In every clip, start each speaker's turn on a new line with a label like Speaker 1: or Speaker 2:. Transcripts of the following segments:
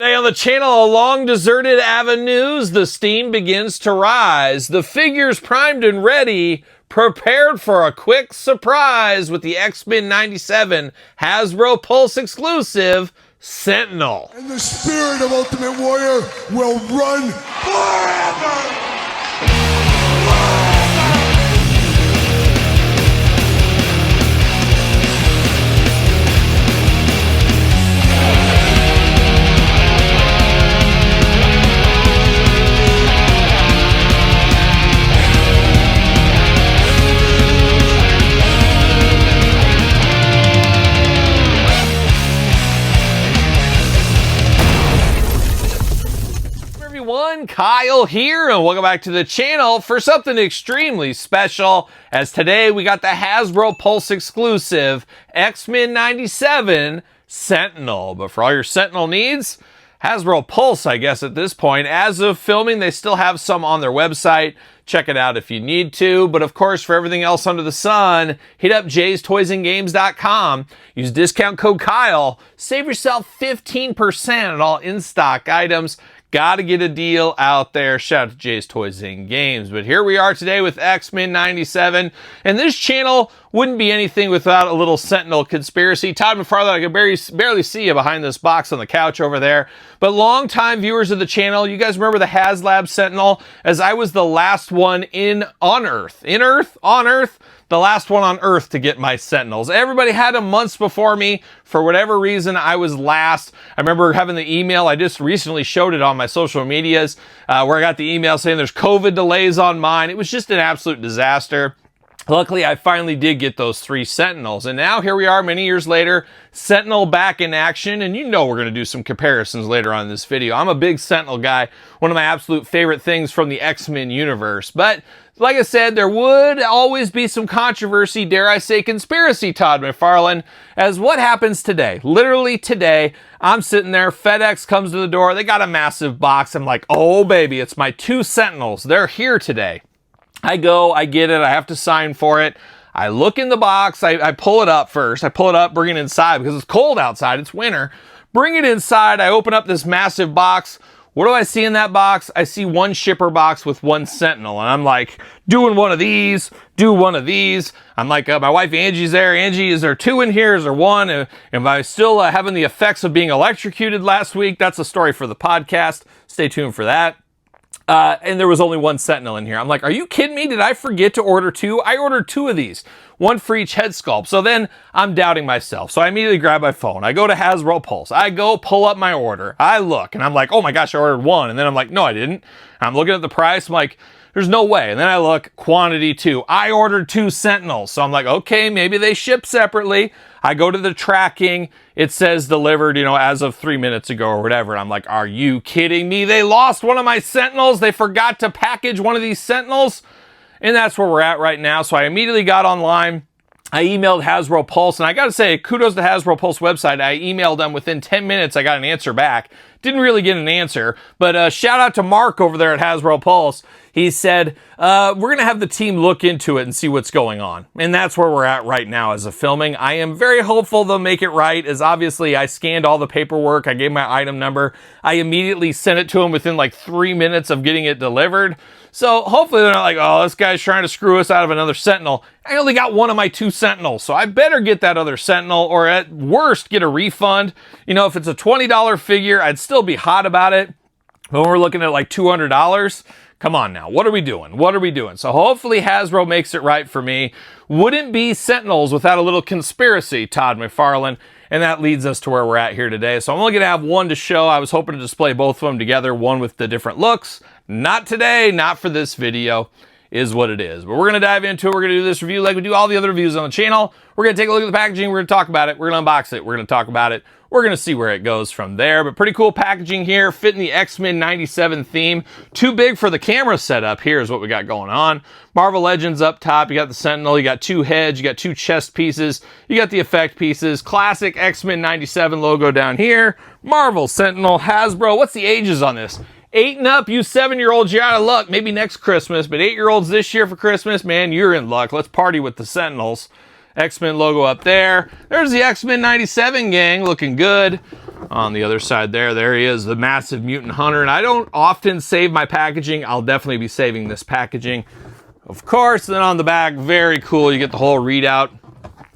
Speaker 1: Today on the channel, along deserted avenues, the steam begins to rise. The figures primed and ready, prepared for a quick surprise with the X-Men 97 Hasbro Pulse exclusive, Sentinel.
Speaker 2: And the spirit of Ultimate Warrior will run forever!
Speaker 1: Kyle here, and welcome back to the channel for something extremely special, as today we got the Hasbro Pulse exclusive X-Men 97 Sentinel. But for all your Sentinel needs, Hasbro Pulse, I guess at this point. As of filming, they still have some on their website. Check it out if you need to. But of course, for everything else under the sun, hit up jaystoysandgames.com. Use discount code Kyle. Save yourself 15% on all in-stock items. Gotta get a deal out there. Shout out to Jay's Toys and Games. But here we are today with X-Men 97. And this channel wouldn't be anything without a little Sentinel conspiracy. Todd McFarlane, I can barely see you behind this box on the couch over there. But longtime viewers of the channel, you guys remember the HasLab Sentinel? As I was the last one on Earth, the last one on Earth to get my Sentinels. Everybody had them months before me. For whatever reason, I was last. I remember having the email. I just recently showed it on my social medias where I got the email saying there's COVID delays on mine. It was just an absolute disaster. Luckily, I finally did get those 3 Sentinels. And now here we are many years later, Sentinel back in action. And you know we're going to do some comparisons later on in this video. I'm a big Sentinel guy. One of my absolute favorite things from the X-Men universe. But like I said, there would always be some controversy, dare I say conspiracy, Todd McFarlane, as what happens today. Literally today, I'm sitting there, FedEx comes to the door, they got a massive box. I'm like, oh baby, it's my 2 Sentinels. They're here today. I go, I get it, I have to sign for it. I look in the box, I pull it up first. I pull it up, bring it inside because it's cold outside, it's winter. Bring it inside, I open up this massive box. What do I see in that box? I see one shipper box with 1 Sentinel. And I'm like, doing one of these, do one of these. I'm like, my wife Angie's there. Angie, is there 2 in here? Is there 1? Am I still having the effects of being electrocuted last week? That's a story for the podcast. Stay tuned for that. And there was only 1 Sentinel in here. I'm like, are you kidding me? Did I forget to order 2? I ordered 2 of these, 1 for each head sculpt. So then I'm doubting myself. So I immediately grab my phone. I go to Hasbro Pulse. I go pull up my order. I look and I'm like, oh my gosh, I ordered 1. And then I'm like, no, I didn't. I'm looking at the price. I'm like, there's no way. And then I look, quantity 2. I ordered 2 Sentinels. So I'm like, okay, maybe they ship separately. I go to the tracking. It says delivered, as of 3 minutes ago or whatever. And I'm like, are you kidding me? They lost one of my Sentinels. They forgot to package one of these Sentinels. And that's where we're at right now. So I immediately got online. I emailed Hasbro Pulse, and I gotta say, kudos to Hasbro Pulse website. I emailed them within 10 minutes. I got an answer back. Didn't really get an answer, but shout out to Mark over there at Hasbro Pulse. He said, we're gonna have the team look into it and see what's going on. And that's where we're at right now as of filming. I am very hopeful they'll make it right, as obviously I scanned all the paperwork. I gave my item number. I immediately sent it to them within like 3 minutes of getting it delivered. So hopefully they're not like, oh, this guy's trying to screw us out of another Sentinel. I only got 1 of my 2 Sentinels, so I better get that other Sentinel, or at worst, get a refund. If it's a $20 figure, I'd still be hot about it. But when we're looking at like $200, come on now, what are we doing? What are we doing? So hopefully Hasbro makes it right for me. Wouldn't be Sentinels without a little conspiracy, Todd McFarlane. And that leads us to where we're at here today. So I'm only going to have 1 to show. I was hoping to display both of them together, 1 with the different looks. Not today, not for this video, is what it is. But we're going to dive into it. We're going to do this review like we do all the other reviews on the channel. We're going to take a look at the packaging. We're going to talk about it. We're going to unbox it. We're going to talk about it. We're going to see where it goes from there. But pretty cool packaging here, fitting the X-Men 97 theme. Too big for the camera setup. Here's what we got going on. Marvel Legends up top. You got the Sentinel. You got 2 heads. You got 2 chest pieces. You got the effect pieces. Classic X-Men 97 logo down here. Marvel, Sentinel, Hasbro. What's the ages on this? 8 and up, you 7-year-olds, you're out of luck. Maybe next Christmas, but 8-year-olds this year for Christmas, man, you're in luck. Let's party with the Sentinels. X-Men logo up there. There's the X-Men 97 gang, looking good. On the other side there he is, the massive mutant hunter. And I don't often save my packaging. I'll definitely be saving this packaging. Of course, then on the back, very cool. You get the whole readout.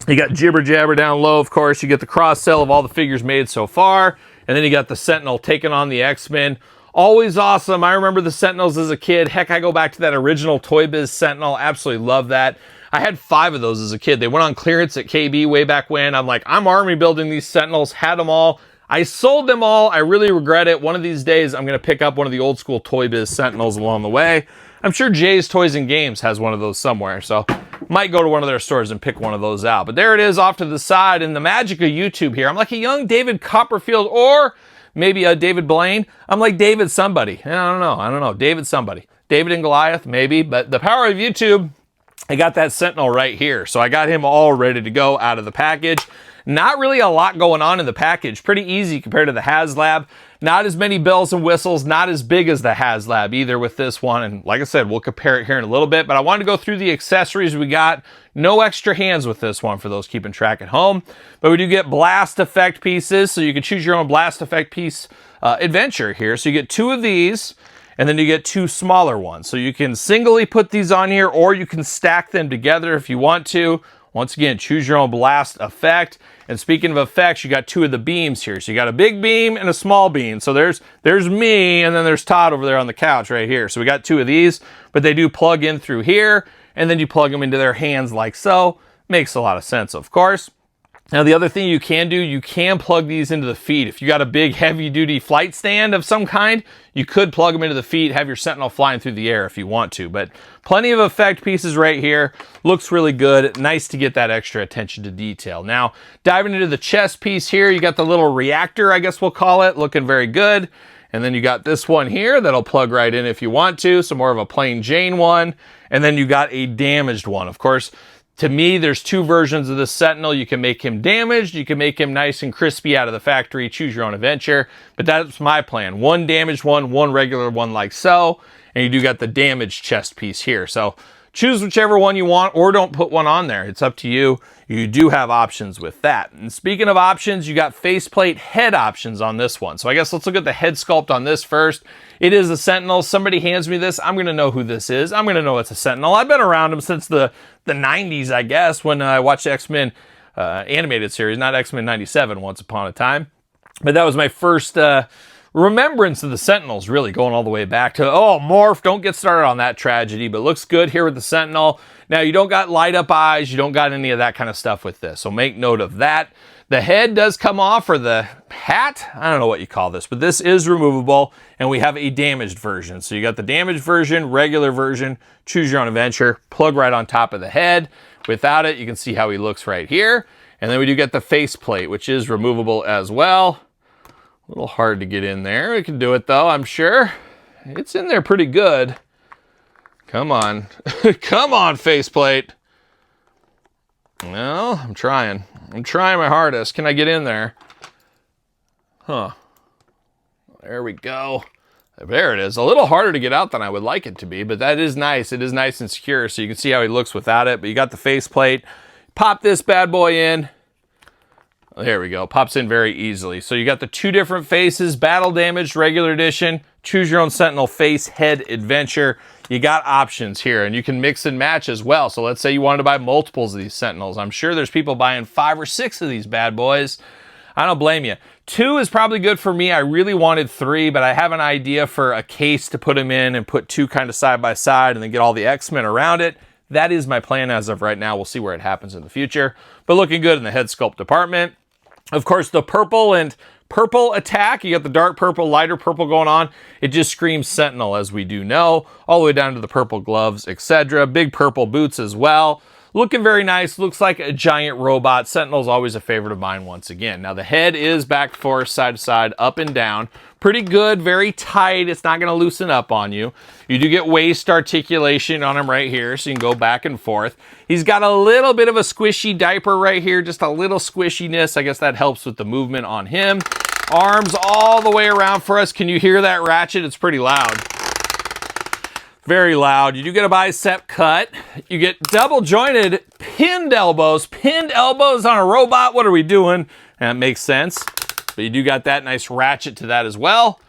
Speaker 1: You got Jibber Jabber down low, of course. You get the cross sell of all the figures made so far. And then you got the Sentinel taking on the X-Men. Always awesome. I remember the Sentinels as a kid. Heck, I go back to that original Toy Biz Sentinel. Absolutely love that. I had 5 of those as a kid. They went on clearance at KB way back when. I'm like, I'm army building these Sentinels. Had them all. I sold them all. I really regret it. One of these days, I'm going to pick up one of the old school Toy Biz Sentinels along the way. I'm sure Jay's Toys and Games has one of those somewhere. So might go to one of their stores and pick one of those out. But there it is off to the side. And the magic of YouTube here. I'm like a young David Copperfield or maybe a David Blaine. I'm like David somebody. I don't know. David somebody. David and Goliath, maybe. But the power of YouTube, I got that Sentinel right here. So I got him all ready to go out of the package. Not really a lot going on in the package. Pretty easy compared to the HasLab. Not as many bells and whistles. Not as big as the HasLab either with this one. And like I said, we'll compare it here in a little bit. But I wanted to go through the accessories we got. No extra hands with this one for those keeping track at home. But we do get blast effect pieces. So you can choose your own blast effect piece adventure here. So you get 2 of these. And then you get 2 smaller ones. So you can singly put these on here or you can stack them together if you want to. Once again, choose your own blast effect. And speaking of effects, you got 2 of the beams here. So you got a big beam and a small beam. So there's me and then there's Todd over there on the couch right here. So we got 2 of these, but they do plug in through here and then you plug them into their hands like so. Makes a lot of sense, of course. Now, the other thing you can do, you can plug these into the feet. If you got a big heavy-duty flight stand of some kind, you could plug them into the feet, have your Sentinel flying through the air if you want to. But plenty of effect pieces right here. Looks really good. Nice to get that extra attention to detail. Now, diving into the chest piece here, you got the little reactor, I guess we'll call it, looking very good. And then you got this one here that'll plug right in if you want to, so more of a plain Jane one. And then you got a damaged one. Of course, to me, there's 2 versions of the Sentinel. You can make him damaged. You can make him nice and crispy out of the factory. Choose your own adventure. But that's my plan. 1 damaged one, 1 regular one like so. And you do got the damaged chest piece here. So choose whichever one you want or don't put one on there. It's up to you. You do have options with that. And speaking of options, you got faceplate head options on this one. So I guess let's look at the head sculpt on this first. It is a Sentinel. Somebody hands me this. I'm going to know who this is. I'm going to know it's a Sentinel. I've been around him since the 90s, I guess, when I watched the X-Men animated series, not X-Men 97 once upon a time. But that was my first remembrance of the Sentinels, really, going all the way back to, oh, Morph, don't get started on that tragedy, but looks good here with the Sentinel. Now, you don't got light up eyes, you don't got any of that kind of stuff with this, so make note of that. The head does come off, or the hat, I don't know what you call this, but this is removable, and we have a damaged version. So you got the damaged version, regular version, choose your own adventure, plug right on top of the head. Without it, you can see how he looks right here. And then we do get the faceplate, which is removable as well. A little hard to get in there. We can do it though, I'm sure. It's in there pretty good. Come on. Come on, faceplate. No, I'm trying. I'm trying my hardest. Can I get in there? Huh. There we go. There it is. A little harder to get out than I would like it to be, but that is nice. It is nice and secure, so you can see how he looks without it. But you got the faceplate. Pop this bad boy in. There we go. Pops in very easily. So you got the 2 different faces, battle damaged, regular edition, choose your own Sentinel face head adventure. You got options here, and you can mix and match as well. So let's say you wanted to buy multiples of these Sentinels. I'm sure there's people buying 5 or 6 of these bad boys. I don't blame you. 2 is probably good for me. I really wanted 3, but I have an idea for a case to put them in and put 2 kind of side by side and then get all the X-Men around it. That is my plan as of right now. We'll see where it happens in the future. But looking good in the head sculpt department. Of course, the purple and purple attack. You got the dark purple, lighter purple going on. It just screams Sentinel, as we do know. All the way down to the purple gloves, etc. Big purple boots as well. Looking very nice. Looks like a giant robot. Sentinel's always a favorite of mine once again. Now, the head is back and forth, side to side, up and down. Pretty good, very tight. It's not going to loosen up on you. You do get waist articulation on him right here, so you can go back and forth. He's got a little bit of a squishy diaper right here, just a little squishiness. I guess that helps with the movement on him. Arms all the way around for us. Can you hear that ratchet? It's pretty loud. Very loud. You do get a bicep cut. You get double jointed pinned elbows. Pinned elbows on a robot. What are we doing? That makes sense. But you do got that nice ratchet to that as well.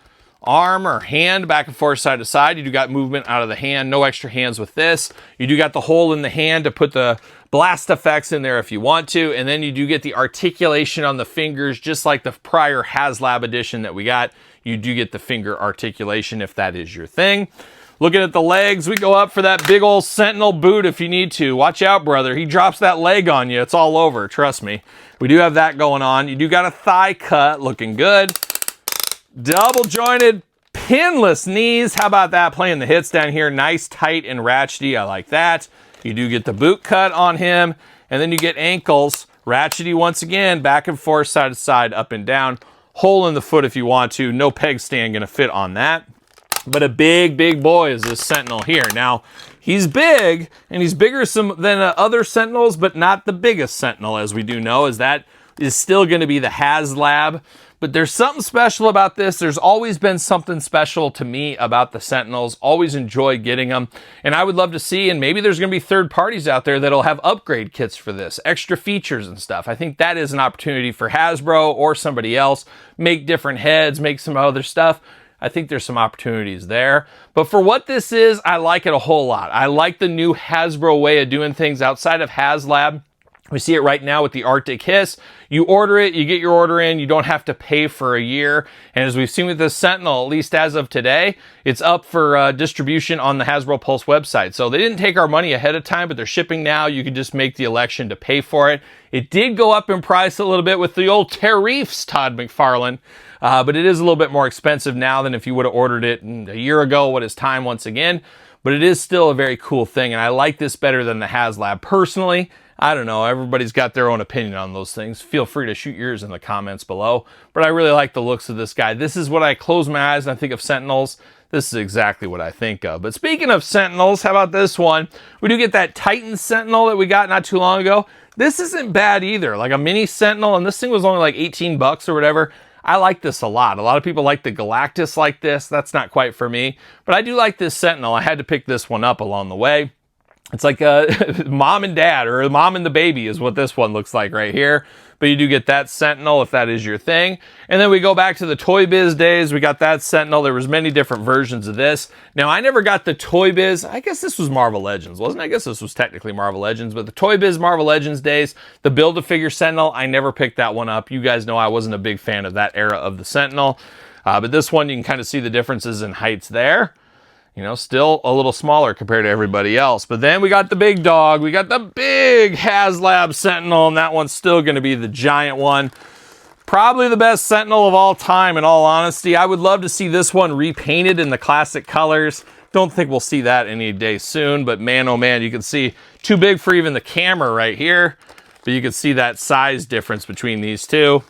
Speaker 1: Arm or hand, back and forth, side to side. You do got movement out of the hand. No extra hands with this. You do got the hole in the hand to put the blast effects in there if you want to. And then you do get the articulation on the fingers, just like the prior HasLab edition that we got. You do get the finger articulation if that is your thing. Looking at the legs, we go up for that big old Sentinel boot if you need to. Watch out, brother. He drops that leg on you. It's all over. Trust me. We do have that going on. You do got a thigh cut. Looking good. Double jointed, pinless knees. How about that? Playing the hits down here. Nice, tight, and ratchety. I like that. You do get the boot cut on him. And then you get ankles. Ratchety once again. Back and forth, side to side, up and down. Hole in the foot if you want to. No peg stand going to fit on that. But a big, big boy is this Sentinel here. Now, he's big, and he's bigger than other Sentinels, but not the biggest Sentinel, as we do know, as that is still going to be the HasLab. But there's something special about this. There's always been something special to me about the Sentinels. Always enjoy getting them. And I would love to see, and maybe there's going to be third parties out there that'll have upgrade kits for this, extra features and stuff. I think that is an opportunity for Hasbro or somebody else. Make different heads, make some other stuff. I think there's some opportunities there. But for what this is, I like it a whole lot. I like the new Hasbro way of doing things outside of HasLab. We see it right now with the Arctic Hiss. You order it, you get your order in, you don't have to pay for a year. And as we've seen with the Sentinel, at least as of today, it's up for distribution on the Hasbro Pulse website. So they didn't take our money ahead of time, but they're shipping now. You can just make the election to pay for it. It did go up in price a little bit with the old tariffs, Todd McFarlane. But it is a little bit more expensive now than if you would have ordered it a year ago. What is time once again? But it is still a very cool thing. And I like this better than the HasLab personally. I don't know. Everybody's got their own opinion on those things. Feel free to shoot yours in the comments below. But I really like the looks of this guy. This is what I close my eyes and I think of Sentinels. This is exactly what I think of. But speaking of Sentinels, how about this one? We do get that Titan Sentinel that we got not too long ago. This isn't bad either. Like a mini Sentinel, and this thing was only like 18 bucks or whatever. I like this a lot. A lot of people like the Galactus like this. That's not quite for me. But I do like this Sentinel. I had to pick this one up along the way. It's like mom and dad, or mom and the baby is what this one looks like right here. But you do get that Sentinel if that is your thing. And then we go back to the Toy Biz days. We got that Sentinel. There was many different versions of this. Now, I never got the Toy Biz. I guess this was Marvel Legends, wasn't it? I guess this was technically Marvel Legends. But the Toy Biz Marvel Legends days, the Build-A-Figure Sentinel, I never picked that one up. You guys know I wasn't a big fan of that era of the Sentinel. But this one, you can kind of see the differences in heights there. You know, still a little smaller compared to everybody else. But then we got the big dog. We got the big HasLab Sentinel, and that one's still going to be the giant one. Probably the best Sentinel of all time, in all honesty. I would love to see this one repainted in the classic colors. Don't think we'll see that any day soon, but man, oh man, you can see too big for even the camera right here. But you can see that size difference between these two.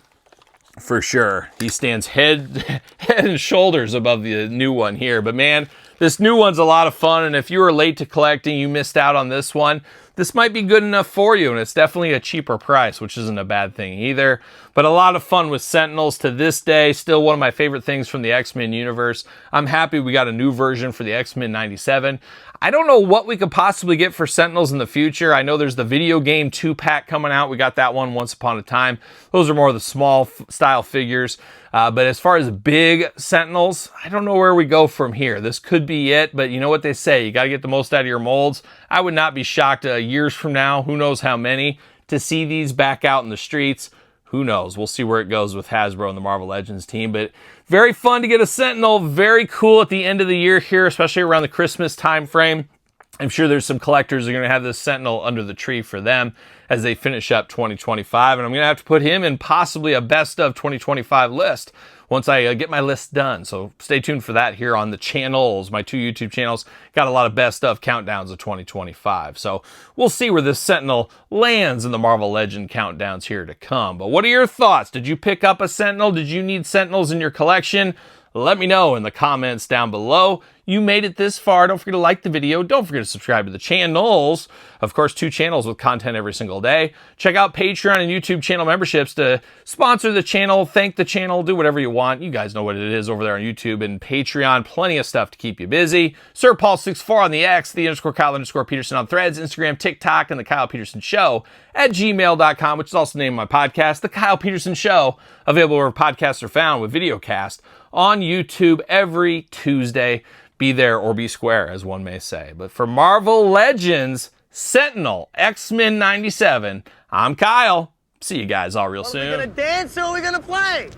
Speaker 1: For sure. He stands head and shoulders above the new one here. But man, this new one's a lot of fun, and if you were late to collecting, you missed out on this one, this might be good enough for you, and it's definitely a cheaper price, which isn't a bad thing either. But a lot of fun with Sentinels to this day. Still one of my favorite things from the X-Men universe. I'm happy we got a new version for the X-Men 97. I don't know what we could possibly get for Sentinels in the future. I know there's the video game 2-pack coming out. We got that one once upon a time. Those are more of the small style figures. But as far as big Sentinels, I don't know where we go from here. This could be it, but you know what they say. You got to get the most out of your molds. I would not be shocked years from now, who knows how many, to see these back out in the streets. Who knows? We'll see where it goes with Hasbro and the Marvel Legends team. But very fun to get a Sentinel. Very cool at the end of the year here, especially around the Christmas time frame. I'm sure there's some collectors who are going to have this Sentinel under the tree for them as they finish up 2025. And I'm going to have to put him in possibly a best of 2025 list once I get my list done. So stay tuned for that here on the channels. My 2 YouTube channels got a lot of best of countdowns of 2025. So we'll see where this Sentinel lands in the Marvel Legend countdowns here to come. But what are your thoughts? Did you pick up a Sentinel? Did you need Sentinels in your collection? Let me know in the comments down below. you made it this far. Don't forget to like the video. Don't forget to subscribe to the channels. Of course, 2 channels with content every single day. Check out Patreon and YouTube channel memberships to sponsor the channel, thank the channel, do whatever you want. You guys know what it is over there on YouTube and Patreon. Plenty of stuff to keep you busy. Sir Paul64 on the X, _Kyle_Peterson on Threads, Instagram, TikTok, and TheKylePetersonShow at gmail.com, which is also the name of my podcast, The Kyle Peterson Show, available where podcasts are found with videocast on YouTube every Tuesday. Be there or be square, as one may say. But for Marvel Legends, Sentinel, X-Men 97, I'm Kyle. See you guys all real soon.
Speaker 3: Are we gonna dance or are we gonna play?